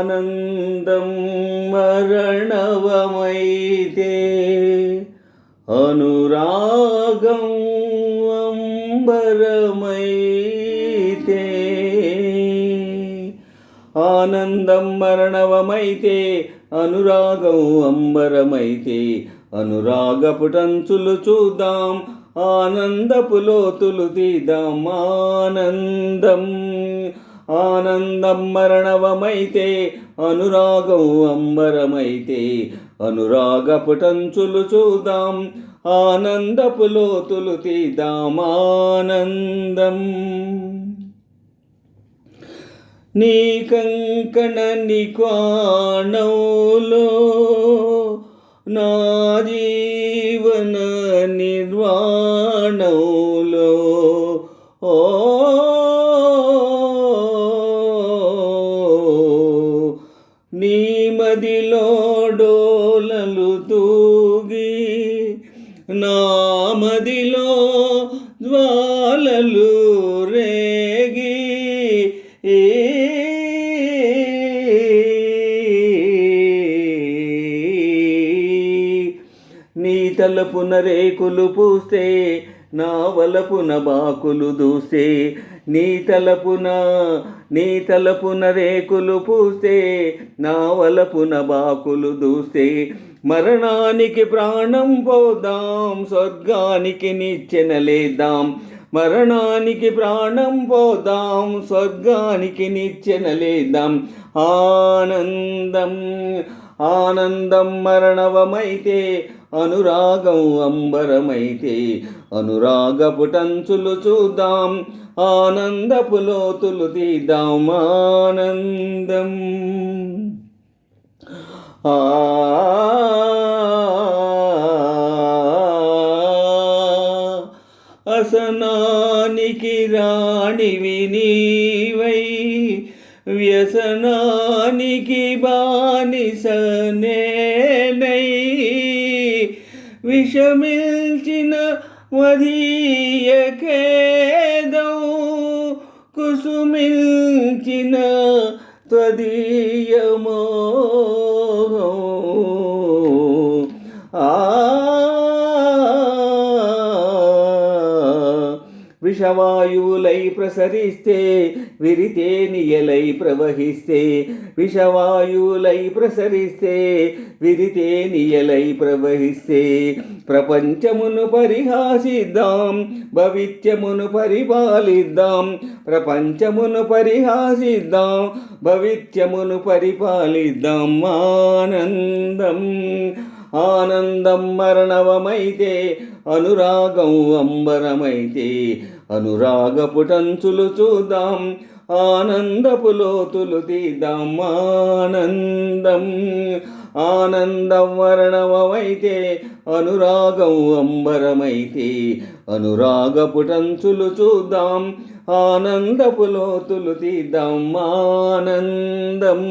ఆనందం మరణవమైతే అనురాగం అంబరమైతే. ఆనందం మరణవమైతే అనురాగం అంబరమైతే అనురాగపుటంచులు చూద్దాం, ఆనందపు లోతులు తీద్దాం. ఆనందం మరణవమైతే అనురాగం అంబరమైతే అనురాగపుటంచులు చూద్దాం, ఆనందపు లోతులు తీద్దాం. ఆనందం నీ కంకణ నిక్వాణంలో నా జీవన నిర్వాణంలో ఓ నీ మదిలో డోలలు తూగి నా మదిలో జ్వాలలు రేగి నీ తలపున రేకులు పూస్తే నా వలపున బాకులు దూస్తే. నీ తలపున రేకులు పూస్తే నా వలపున బాకులు దూస్తే. మరణానికి ప్రాణం పోదాం, స్వర్గానికి నిచ్చెనలేద్దాం. మరణానికి ప్రాణం పోదాం, స్వర్గానికి నిచ్చెనలేద్దాం. ఆనందం మరణవమైతే అనురాగం అంబరమైతే అనురాగపుటంచులు చూద్దాం, ఆనందపు లోతులు తీద్దాం. ఆనందం అసనానికి రాణివి నీవై వ్యసనానికి బానిస నేనై విషమిల్చిన మదీయకేదం కుసుమిల్చిన త్వదీయమో విషవాయువులై ప్రసరిస్తే విరితే నియలై ప్రవహిస్తే. విషవాయువులై ప్రసరిస్తే విరితే నియలై ప్రవహిస్తే. ప్రపంచమును పరిహాసిద్దాం, భవిత్యమును పరిపాలిద్దాం. ప్రపంచమును పరిహాసిద్దాం, భవిత్యమును పరిపాలిద్దాం. ఆనందం మరణవమైతే అనురాగం అంబరమైతే అనురాగపుటంచులు చూద్దాం, ఆనందపు లోతులు తీద్దాం. ఆనందం మరణవమైతే అనురాగం అంబరమైతే అనురాగపుటంచులు చూద్దాం, ఆనందపు లోతులు తీద్దాం. ఆనందం